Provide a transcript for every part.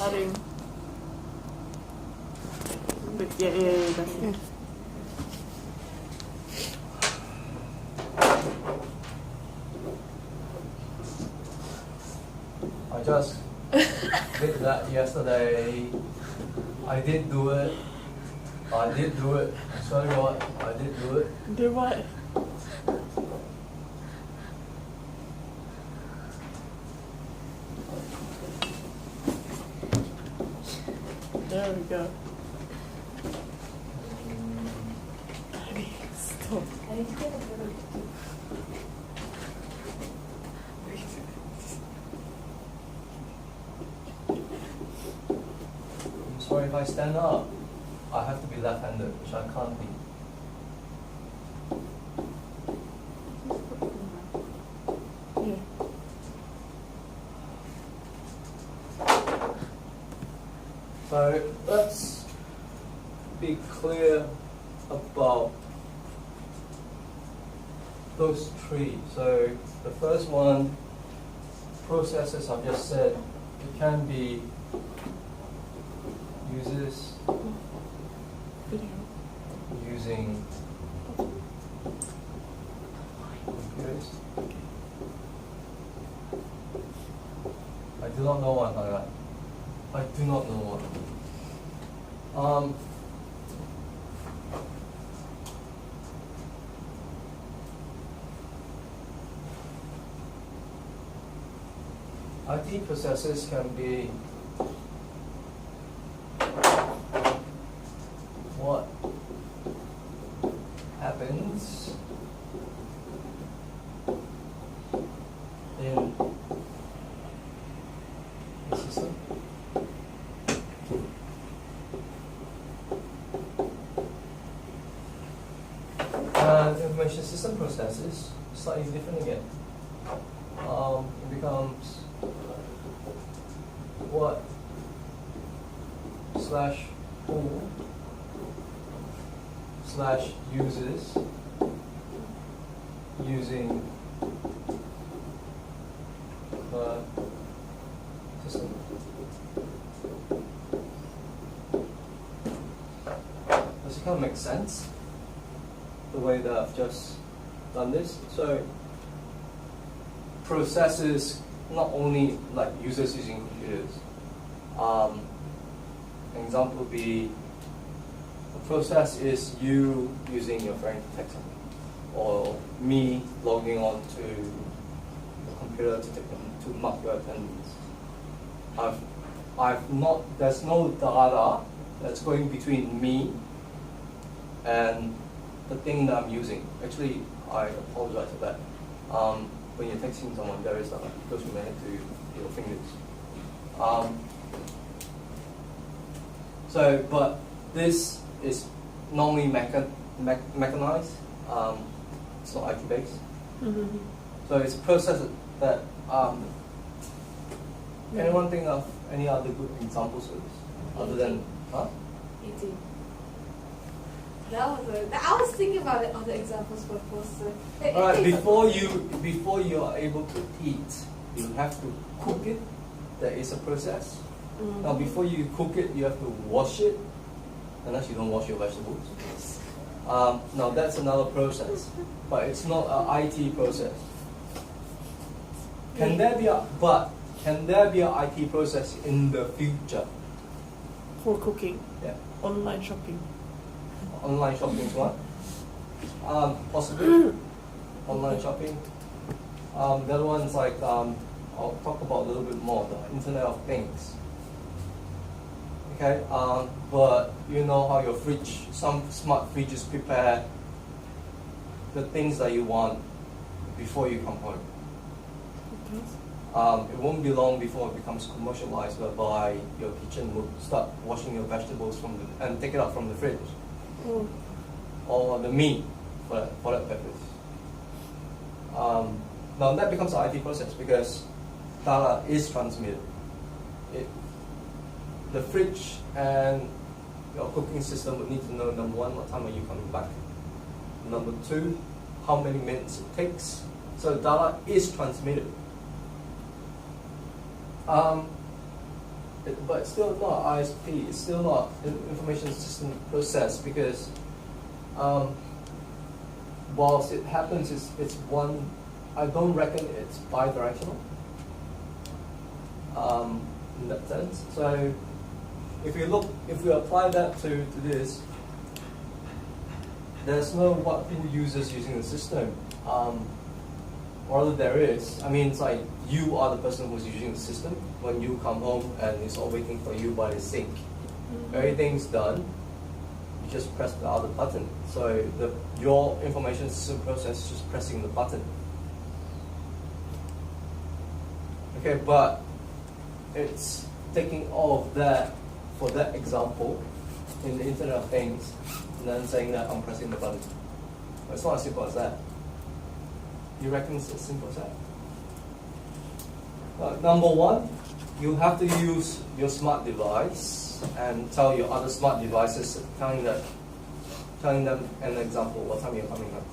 Adding. Yeah, that's it. I just did that yesterday. I did do it. Sorry, what? I did do it. Do what? There we go. Stop. I'm sorry if I stand up. I have to be left-handed, which I can't be. Yeah. So let's be clear about those three. So the first one, processes, I've just said, it can be uses Video. using computers. I do not know one like that. I do not know one. IT processes can be what happens in the system. Information system processes slightly different again. It becomes what slash who slash uses using the system. Does it kind of make sense? The way that I've just done this. So processes not only like users using computers. An example would be a process is you using your friend to text something, or me logging on to the computer to mark your attendance. There's no data that's going between me and the thing that I'm using. Actually, I apologize for that. When you're texting someone, there is data. It goes from your head to your fingers. But this is normally mechanized. It's not IT based. Mm-hmm. So it's a process that. Anyone think of any other good examples of this, other than Eating. I was thinking about the other examples for poster. All right, before you are able to eat, you have to cook it. There is a process. Mm-hmm. Now, before you cook it, you have to wash it, unless you don't wash your vegetables. Now, that's another process, but it's not an IT process. Can there be an IT process in the future? For cooking. Yeah. Online shopping. Online shopping is one. Possibly. Online shopping. The other one's like, I'll talk about a little bit more, the Internet of Things. Okay, but you know how your fridge, some smart fridges prepare the things that you want before you come home. Okay. It won't be long before it becomes commercialized, whereby your kitchen will start washing your vegetables and take it out from the fridge. Mm. Or the meat for that purpose. Now that becomes an IT process because data is transmitted. The fridge and your cooking system would need to know, number one, what time are you coming back? Number two, how many minutes it takes. So data is transmitted. but it's still not ISP. It's still not information system process because whilst it happens, it's one. I don't reckon it's bidirectional. In that sense. So if we apply that to this, there's no who users using the system. Rather there is. I mean, it's like you are the person who's using the system when you come home and it's all waiting for you by the sink. Everything's done. You just press the other button. So your information system process is just pressing the button. Okay, but it's taking all of that for that example in the Internet of Things and then saying that I'm pressing the button. But it's not as simple as that. You reckon it's as simple as that? Number one, you have to use your smart device and tell your other smart devices, telling them an example, what time you're coming home.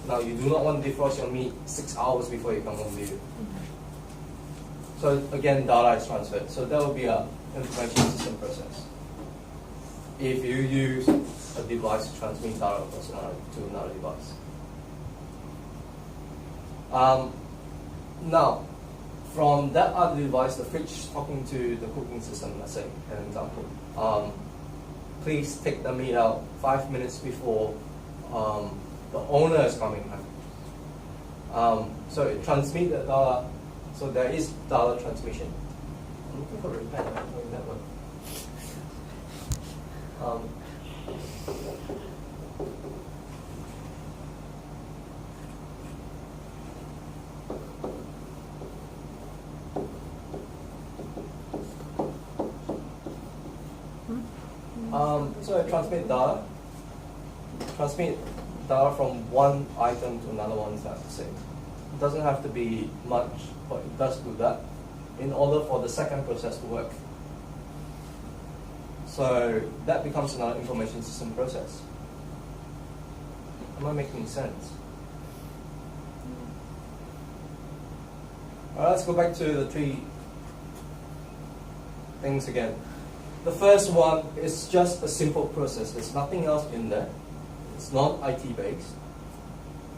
Now, you do not want to defrost your meat 6 hours before you come home, do you? So again, data is transferred. So that will be an information system process. If you use a device to transmit data to another device. Now, from that other device, the fridge is talking to the cooking system, let's say, an example. Please take the meat out 5 minutes before the owner is coming home. So it transmits the data. So there is data transmission. I'm looking for a pen. I'm doing that one. So I transmit data from one item to another one, is that to say. It doesn't have to be much, but it does do that in order for the second process to work. So that becomes another information system process. Am I making sense? All right, let's go back to the three things again. The first one is just a simple process. There's nothing else in there. It's not IT based.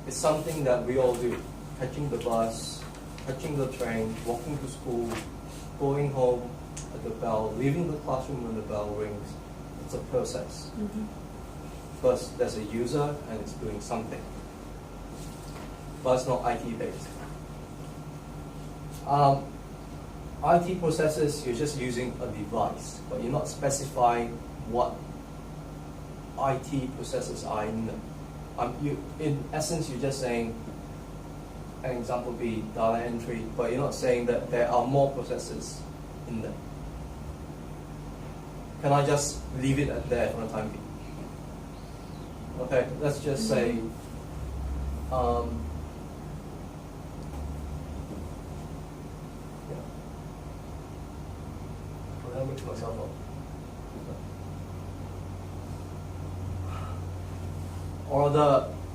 It's something that we all do. Catching the bus, catching the train, walking to school, going home at the bell, leaving the classroom when the bell rings. It's a process. First, there's a user and it's doing something. But it's not IT based. IT processes, you're just using a device, but you're not specifying what IT processes are in them. In essence, you're just saying, an example would be data entry, but you're not saying that there are more processes in them. Can I just leave it at there for the time being? Okay, let's just say, I'll mix myself up. Or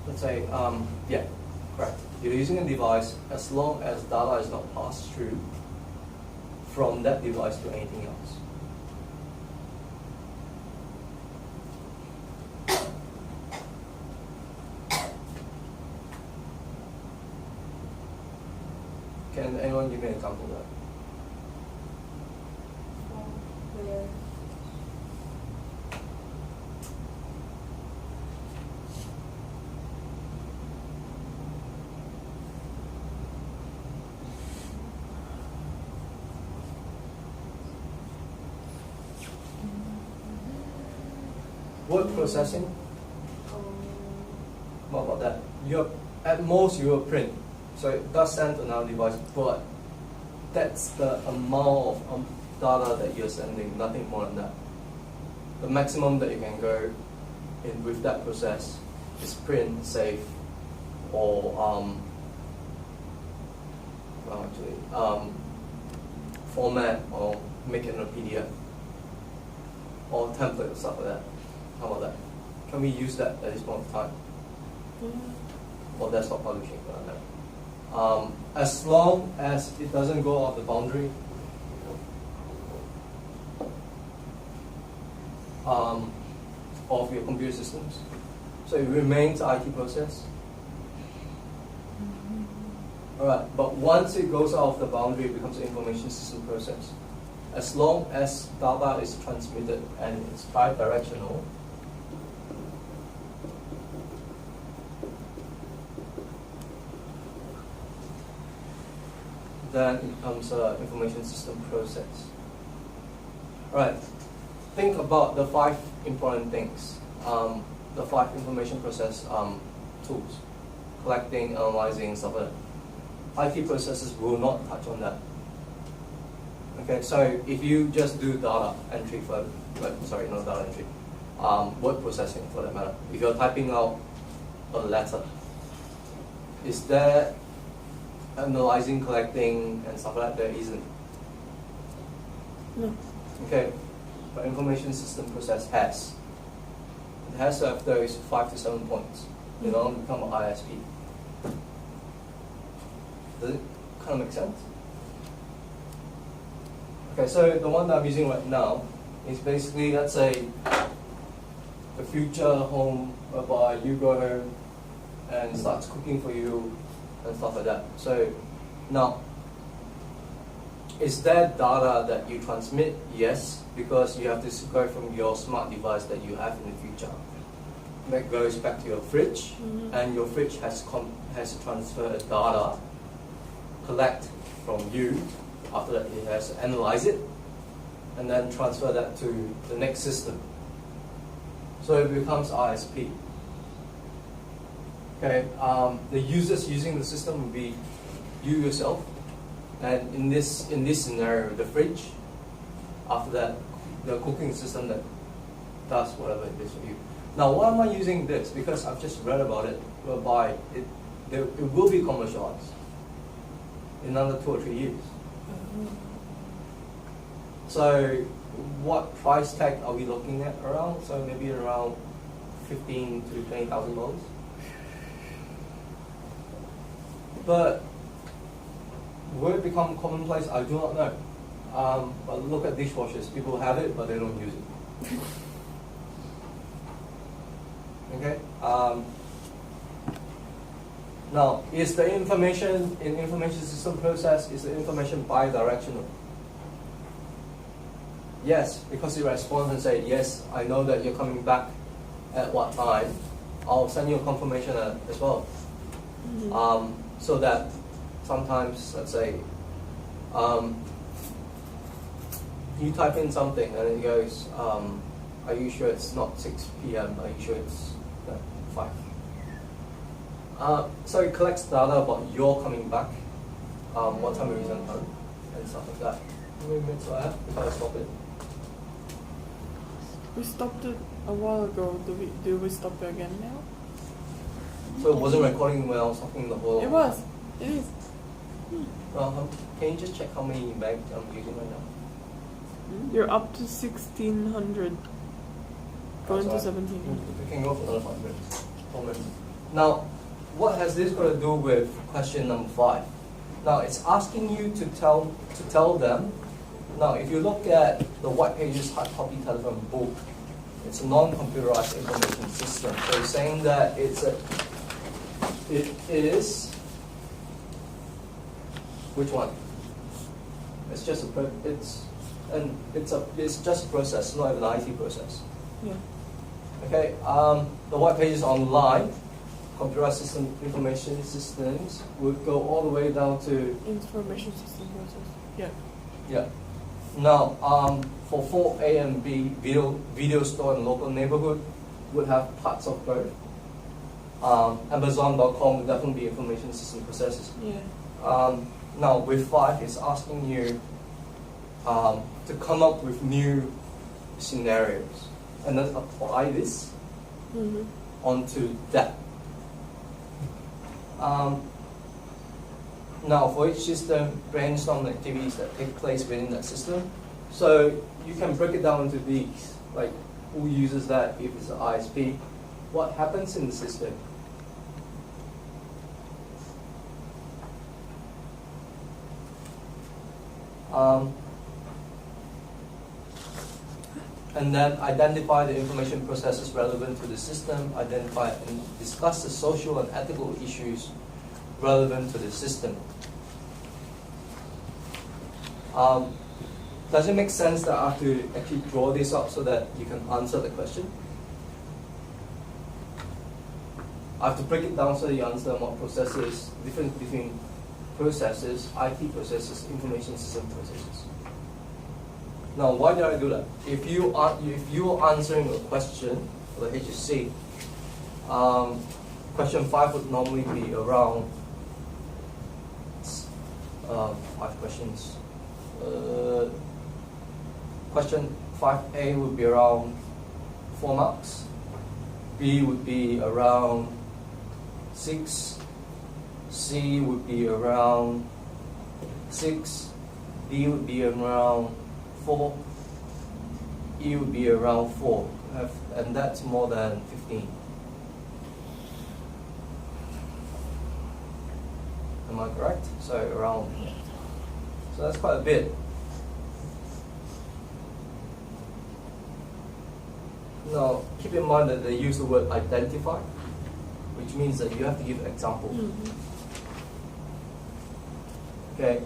let's say, yeah, correct. You're using a device as long as data is not passed through from that device to anything else. Can anyone give me an example of that? Where? Word processing? What about that? At most you will print. So it does send to another device, but that's the amount of data that you're sending, nothing more than that. The maximum that you can go in with that process is print, save, or format or make it in a PDF or template or stuff like that. How about that? Can we use that at this point of time? Or desktop publishing for that? As long as it doesn't go off the boundary of your computer systems. So it remains IT process. Alright, but once it goes out of the boundary, it becomes an information system process. As long as data is transmitted and it's bidirectional, then it becomes an information system process. Alright, think about the 5 important things. The 5 information process tools: collecting, analyzing, stuff like that. IT processes will not touch on that. Okay, so if you just do data entry for, sorry, not data entry, word processing for that matter. If you're typing out a letter, is there analyzing, collecting, and stuff like that? There isn't. No. Okay, but information system process has. It has to have those 5 to 7 points in order to become an ISP. Does it kind of make sense? Okay, so the one that I'm using right now is basically, let's say, the future home whereby you go home and starts cooking for you and stuff like that. So now, is there data that you transmit? Yes, because you have to go from your smart device that you have in the future. That goes back to your fridge, and your fridge has to transfer data, collect from you. After that, it has to analyze it, and then transfer that to the next system. So it becomes ISP. Okay, the users using the system will be you yourself, and in this scenario, the fridge. After that, the cooking system that does whatever it is for you. Now, why am I using this? Because I've just read about it, whereby it will be commercialized in another 2 or 3 years. So, what price tag are we looking at around? So maybe around $15,000 to $20,000. But will it become commonplace? I do not know. But look at dishwashers. People have it, but they don't use it. Okay. Now, is the information in information system process, is the information bidirectional? Yes, because it responds and says, yes, I know that you're coming back at what time. I'll send you a confirmation as well. So that sometimes, let's say, you type in something and it goes, are you sure it's not 6 p.m.? Are you sure it's 5? So it collects data about your coming back, what time you return home, and stuff like that. How many minutes do I have before I stop it? We stopped it a while ago. Do we stop it again now? So it wasn't recording when I was talking the whole. It was. It is. Can you just check how many meg I'm using right now? You're up to 1600. Going to That's 1700. We can go for another 5 minutes. 4 minutes. Now, what has this got to do with question number 5? Now, it's asking you to tell them. Now, if you look at the White Pages hard copy telephone book, it's a non-computerized information system. So it's saying that it is which one? It's just it's just a process, not even an IT process. Yeah. Okay. The White Pages online, computerized system information systems would go all the way down to Information system process. Yeah. yeah. Now, for 4A and B, video store and local neighborhood would have parts of both. Amazon.com would definitely be information system processes. Yeah. Now, with 5, it's asking you to come up with new scenarios and then apply this onto that. Now, for each system, brainstorm activities that take place within that system. So you can break it down into these, like who uses that if it's an ISP, what happens in the system. And then identify the information processes relevant to the system, identify and discuss the social and ethical issues relevant to the system. Does it make sense that I have to actually draw this up so that you can answer the question? I have to break it down so that you understand what processes, difference between processes, IT processes, information system processes. Now, why did I do that? If you are answering a question for the HSC, question 5 would normally be around 5 questions. Question 5A would be around 4 marks. B would be around 6. C would be around 6. D would be around 4. E would be around 4. And that's more than 15. Am I correct? So around. So that's quite a bit. Now, keep in mind that they use the word identify, which means that you have to give an example. Okay,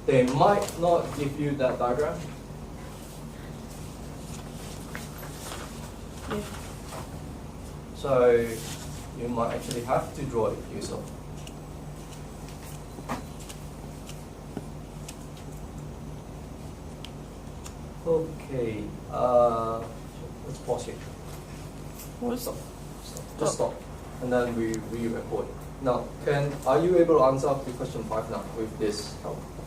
they might not give you that diagram. Yeah. So you might actually have to draw it yourself. Okay, let's pause here. What is Stop. Just stop. And then we re-record. Now, are you able to answer up to question 5 now with this help?